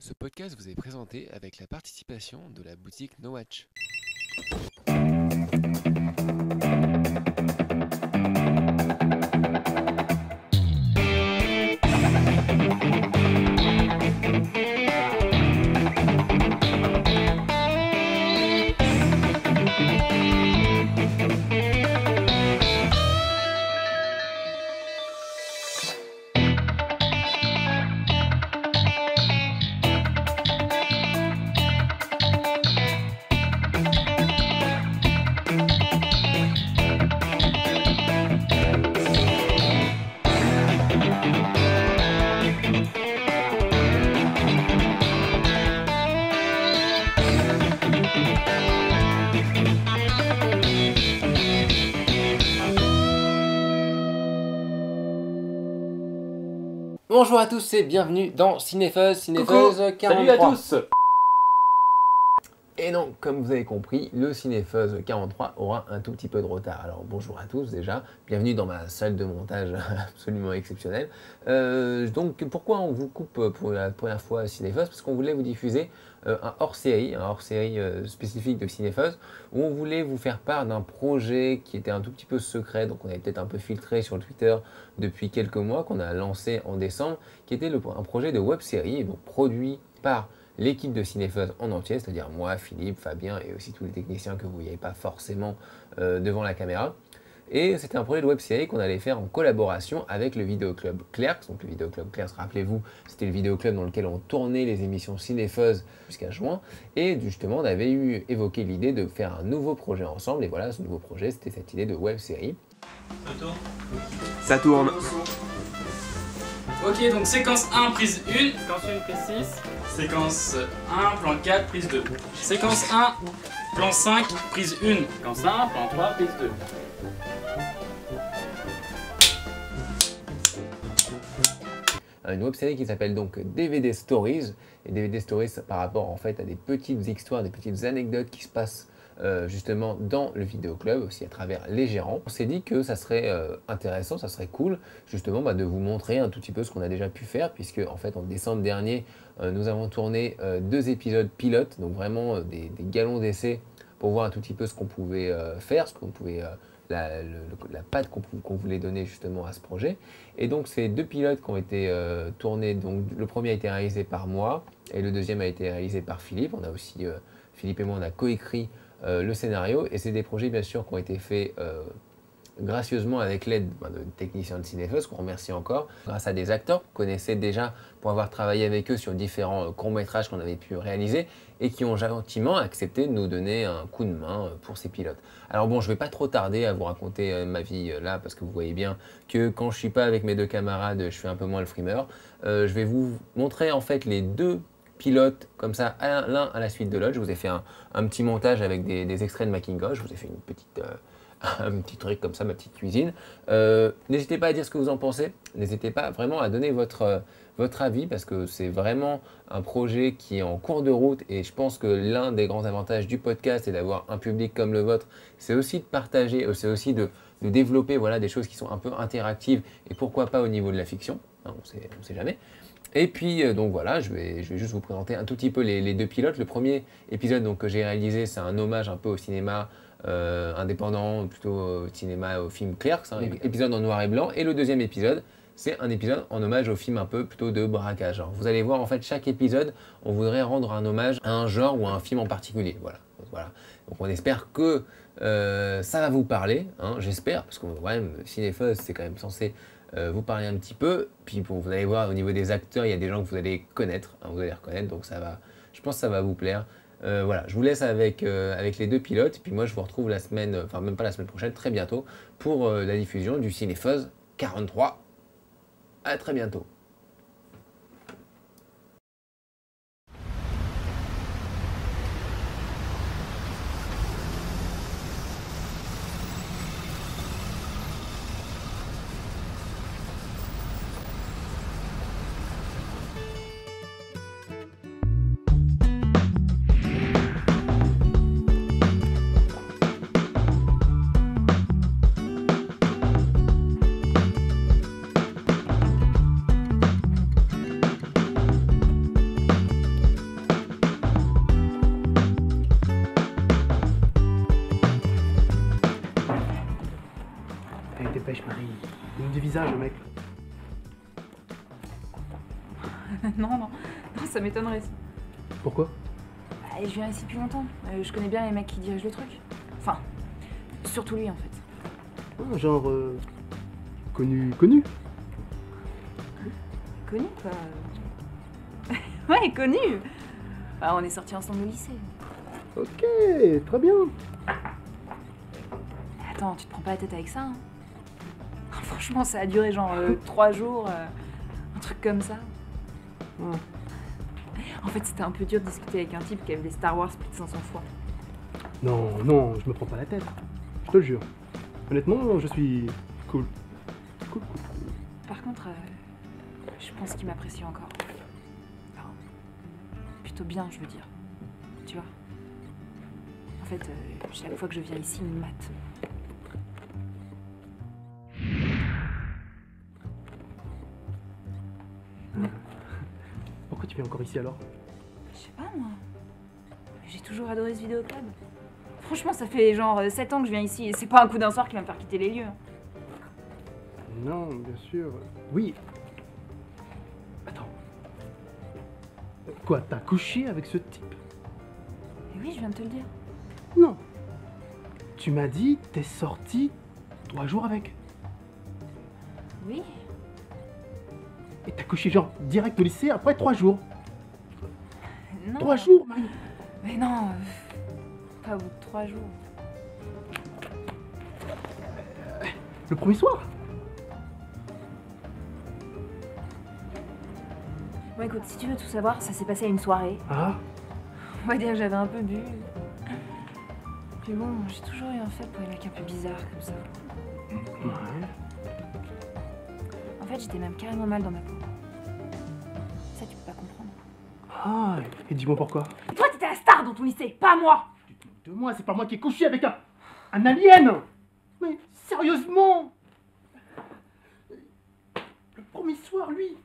Ce podcast vous est présenté avec la participation de la boutique No Watch. Bonjour à tous et bienvenue dans Cinefuzz 43. Salut à tous. Et non, comme vous avez compris, le Cinefuzz 43 aura un tout petit peu de retard. Alors bonjour à tous déjà, bienvenue dans ma salle de montage absolument exceptionnelle. Donc pourquoi on vous coupe pour la première fois Cinefuzz? Parce qu'on voulait vous diffuser un hors-série spécifique de Cinefuzz, où on voulait vous faire part d'un projet qui était un tout petit peu secret, donc on avait peut-être un peu filtré sur le Twitter depuis quelques mois, qu'on a lancé en décembre, qui était un projet de web-série, donc produit par l'équipe de Cinefuzz en entier, c'est-à-dire moi, Philippe, Fabien et aussi tous les techniciens que vous ne voyez pas forcément devant la caméra. Et c'était un projet de web-série qu'on allait faire en collaboration avec le Vidéoclub Clerks. Donc le Vidéoclub Clerks, rappelez-vous, c'était le vidéoclub dans lequel on tournait les émissions Cinefuzz jusqu'à juin. Et justement, on avait évoqué l'idée de faire un nouveau projet ensemble. Et voilà, ce nouveau projet, c'était cette idée de web-série. Ça tourne. Ok, donc séquence 1, prise 1. Séquence 1, prise 6. Séquence 1, plan 4, prise 2. Séquence 1, plan 5, prise 1. Séquence 1, plan 3, prise 2. Une web-série qui s'appelle donc DVD Stories. Et DVD Stories, par rapport en fait à des petites histoires, des petites anecdotes qui se passent justement dans le vidéoclub, aussi à travers les gérants. On s'est dit que ça serait intéressant, ça serait cool justement de vous montrer un tout petit peu ce qu'on a déjà pu faire, puisque en fait en décembre dernier, nous avons tourné 2 épisodes pilotes, donc vraiment des galons d'essai pour voir un tout petit peu ce qu'on pouvait faire, ce qu'on pouvait la patte qu'on voulait donner justement à ce projet. Et donc ces 2 pilotes qui ont été tournés, donc le premier a été réalisé par moi et le deuxième a été réalisé par Philippe. On a aussi, Philippe et moi, on a coécrit le scénario, et c'est des projets bien sûr qui ont été faits gracieusement avec l'aide de techniciens de Cinefuzz, qu'on remercie encore, grâce à des acteurs qu'on connaissait déjà pour avoir travaillé avec eux sur différents courts-métrages qu'on avait pu réaliser et qui ont gentiment accepté de nous donner un coup de main pour ces pilotes. Alors bon, je ne vais pas trop tarder à vous raconter ma vie là, parce que vous voyez bien que quand je ne suis pas avec mes 2 camarades, je fais un peu moins le frimeur. Je vais vous montrer en fait les 2 pilotes comme ça, l'un à la suite de l'autre. Je vous ai fait un petit montage avec des extraits de Making-of. Je vous ai fait une petite... un petit truc comme ça, ma petite cuisine. N'hésitez pas à dire ce que vous en pensez. N'hésitez pas vraiment à donner votre avis, parce que c'est vraiment un projet qui est en cours de route, et je pense que l'un des grands avantages du podcast et d'avoir un public comme le vôtre, c'est aussi de partager, c'est aussi de développer voilà, des choses qui sont un peu interactives, et pourquoi pas au niveau de la fiction, hein, on sait jamais. Et puis donc voilà, je vais juste vous présenter un tout petit peu les 2 pilotes. Le premier épisode donc, que j'ai réalisé, c'est un hommage un peu au cinéma indépendant, plutôt au cinéma, au film Clerks, hein, épisode en noir et blanc. Et le deuxième épisode, c'est un épisode en hommage au film un peu plutôt de braquage. Alors, vous allez voir, en fait, chaque épisode, on voudrait rendre un hommage à un genre ou à un film en particulier. Voilà. Donc on espère que ça va vous parler, hein, j'espère, parce que ouais, Cinefuzz, c'est quand même censé vous parler un petit peu. Puis bon, vous allez voir, au niveau des acteurs, il y a des gens que vous allez connaître, hein, vous allez reconnaître, donc ça va, je pense que ça va vous plaire. Voilà, je vous laisse avec les 2 pilotes, et puis moi je vous retrouve la semaine, enfin même pas la semaine prochaine, très bientôt, pour la diffusion du Cinefuzz 43. À très bientôt. Allez, dépêche, Marie. Il me dévisage, le mec. Non, ça m'étonnerait. Pourquoi? Bah, je viens ici depuis longtemps. Je connais bien les mecs qui dirigent le truc. Enfin, surtout lui en fait. Ah, genre... connu. Connu quoi. Ouais, connu. Bah, on est sortis ensemble au lycée. Ok, très bien. Attends, tu te prends pas la tête avec ça, hein? Franchement, ça a duré genre 3 jours, un truc comme ça. Ah. En fait, c'était un peu dur de discuter avec un type qui avait des Star Wars plus de 500 fois. Non, je me prends pas la tête. Je te le jure. Honnêtement, je suis cool. Cool. Par contre, je pense qu'il m'apprécie encore. Enfin, plutôt bien, je veux dire. Tu vois? En fait, chaque fois que je viens ici, il me mate. Pourquoi tu viens encore ici alors? Je sais pas, moi. J'ai toujours adoré ce vidéoclub. Franchement, ça fait genre 7 ans que je viens ici et c'est pas un coup d'un soir qui va me faire quitter les lieux. Non, bien sûr. Oui. Attends. Quoi, t'as couché avec ce type? Et oui, je viens de te le dire. Non. Tu m'as dit, t'es sorti 3 jours avec. Oui. Et t'as couché genre direct au lycée après 3 jours. Non. 3 jours, Marie. Mais non, pas au bout de 3 jours. Le premier soir? Bon écoute, si tu veux tout savoir, ça s'est passé à une soirée. Ah. On va dire que j'avais un peu bu. Puis bon, j'ai toujours eu un fait pour les mecs un peu bizarres comme ça. Ouais. En fait, j'étais même carrément mal dans ma peau. Ça, tu peux pas comprendre. Ah, et dis-moi pourquoi. Toi, t'étais la star dans ton lycée, pas moi! De moi, c'est pas moi qui ai couché avec un alien. Mais sérieusement. Le premier soir, lui,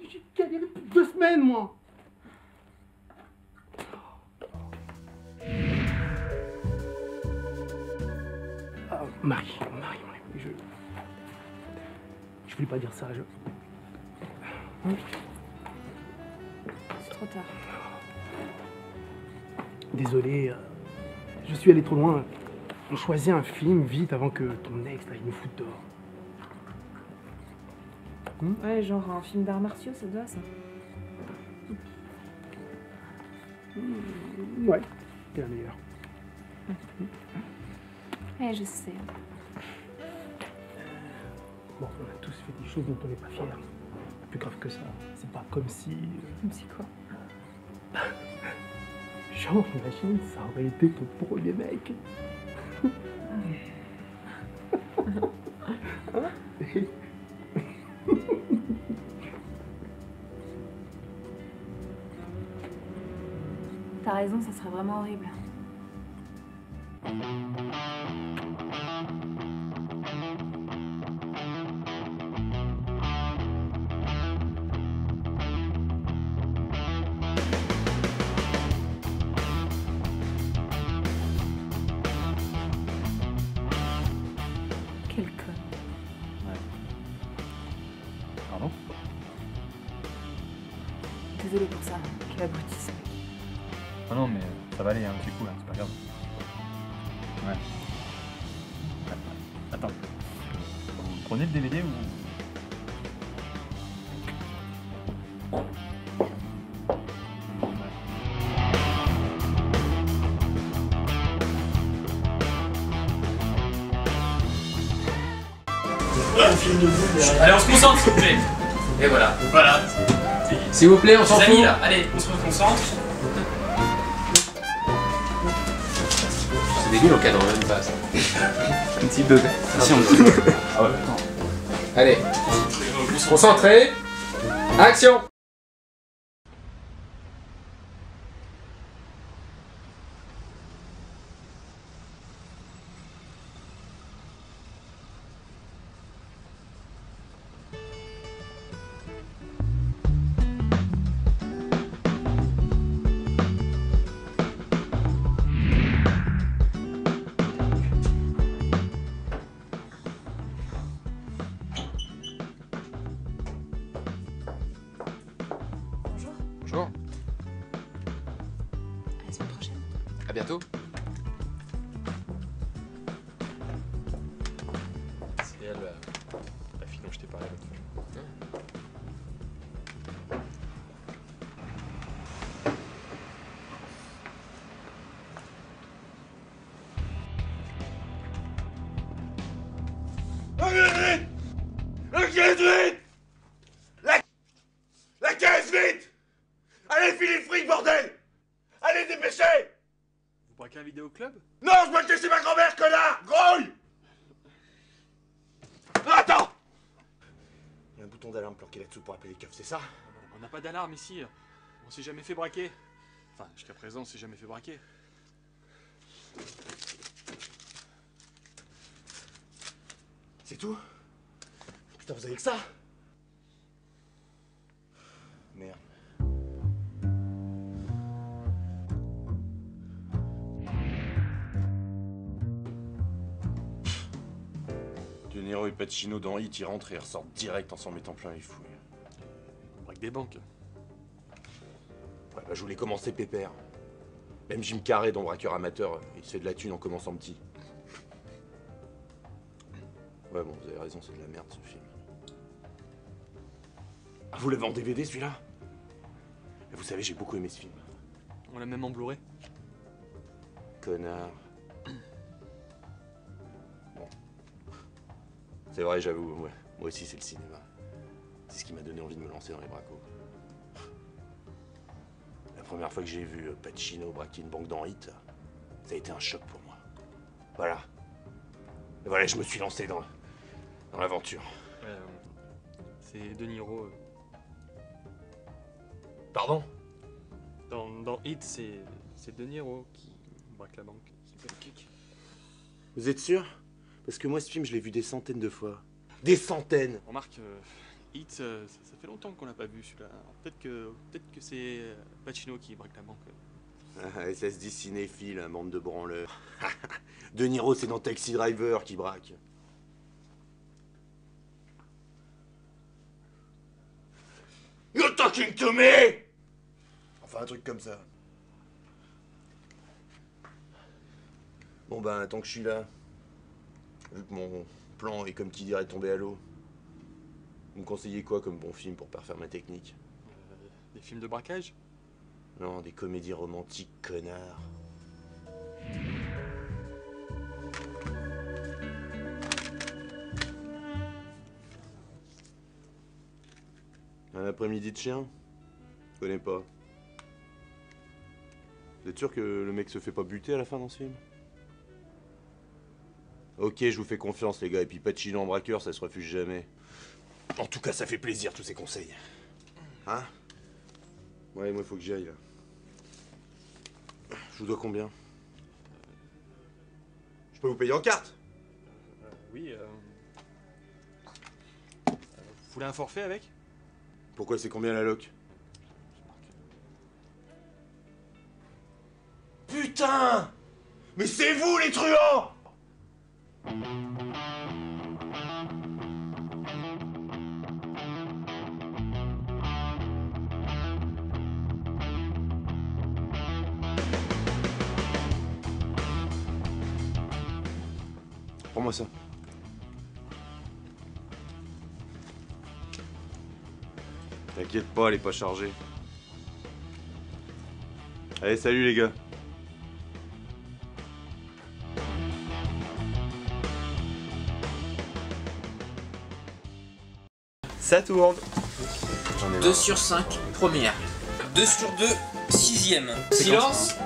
j'ai galéré plus de 2 semaines, moi. Ah, Marie, je voulais pas dire ça, C'est trop tard. Désolé, je suis allé trop loin. On choisit un film vite avant que ton ex, là, il nous foute dehors. Ouais, genre un film d'arts martiaux, ça doit, ça. Ouais, t'es la meilleure. Ouais, je sais. Bon, on a tous fait des choses dont on n'est pas fiers. Plus grave que ça, c'est pas comme si... C'est quoi? Genre, imagine, ça aurait été ton premier mec. Hein? T'as raison, ça serait vraiment horrible. Quel con. Pardon? Désolée pour ça, quel abrutissement. Ah non, mais ça va aller un petit coup là, c'est pas grave. Ouais. Attends. Vous prenez le DVD ou. Allez, on se concentre, s'il vous plaît. Et voilà. Voilà. S'il vous plaît, on s'en Les fout. amis, là, allez, on se concentre. C'est débile, on cadre même pas ça. Un petit bug. Si, on Ah ouais, attends. Allez, concentré. Action. Bonjour. À la semaine prochaine. À bientôt. C'est elle, la fille dont je t'ai parlé l'autre fois. La caisse vite! La caisse vite! Allez, filez le fric, bordel! Allez, dépêchez! Vous braquez un vidéoclub? Non, je me laisser ma grand-mère, connard! Grouille! Attends! Il y a un bouton d'alarme planqué là-dessous pour appeler les keufs, c'est ça? On n'a pas d'alarme ici. On s'est jamais fait braquer. Enfin, jusqu'à présent, on s'est jamais fait braquer. C'est tout? Putain, vous avez que ça? Merde. De Niro et Pacino dans Hit, ils rentrent et ils ressortent direct en s'en mettant plein les fouilles. On braque des banques. Ouais, bah, je voulais commencer pépère. Même Jim Carrey dans Braqueur Amateur, il se fait de la thune en commençant petit. Ouais, bon, vous avez raison, c'est de la merde ce film. Ah, vous l'avez en DVD celui-là? Vous savez, j'ai beaucoup aimé ce film. On l'a même en Blu-ray. Connard. Bon. C'est vrai, j'avoue, ouais. Moi aussi, c'est le cinéma. C'est ce qui m'a donné envie de me lancer dans les bracos. La première fois que j'ai vu Pacino braquer une banque dans Hit, ça a été un choc pour moi. Voilà. Et voilà, je me suis lancé dans l'aventure. C'est De Niro. Pardon? Dans Hit, c'est De Niro qui braque la banque. Vous êtes sûr? Parce que moi, ce film, je l'ai vu des centaines de fois. Des centaines! Remarque, Hit, ça fait longtemps qu'on l'a pas vu celui-là. Peut-être que c'est Pacino qui braque la banque. Ah, et ça se dit cinéphile, un bande de branleurs. De Niro, c'est dans Taxi Driver qui braque. You're talking to me! Enfin, un truc comme ça. Bon ben, tant que je suis là, vu que mon plan est comme qui dirait tombé à l'eau, vous me conseillez quoi comme bon film pour parfaire ma technique? Des films de braquage? Non, des comédies romantiques, connard. Un après-midi de chien? Je connais pas. Vous êtes sûr que le mec se fait pas buter à la fin dans ce film? Ok, je vous fais confiance les gars, et puis Pacino en braqueur, ça se refuse jamais. En tout cas, ça fait plaisir tous ces conseils. Hein? Ouais, moi faut que j'y aille là. Je vous dois combien? Je peux vous payer en carte? Oui. Vous voulez un forfait avec? Pourquoi c'est combien la loc? Putain! Mais c'est vous les truands! Prends-moi ça. T'inquiète pas, elle est pas chargée. Allez, salut les gars. Ça tourne. 2 sur 5, première. 2 sur 2, sixième. Silence.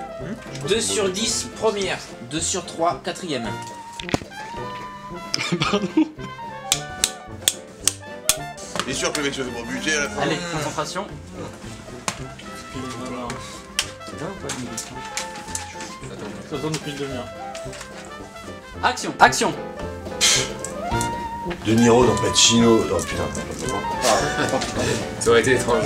2 sur 10, première. 2 sur 3, quatrième. Pardon. T'es sûr que le mec se fait pas buter à la fin? Allez, concentration. Ça tourne depuis une demi-heure. Action, action. De Niro dans Pacino. Oh putain. Ça aurait été étrange.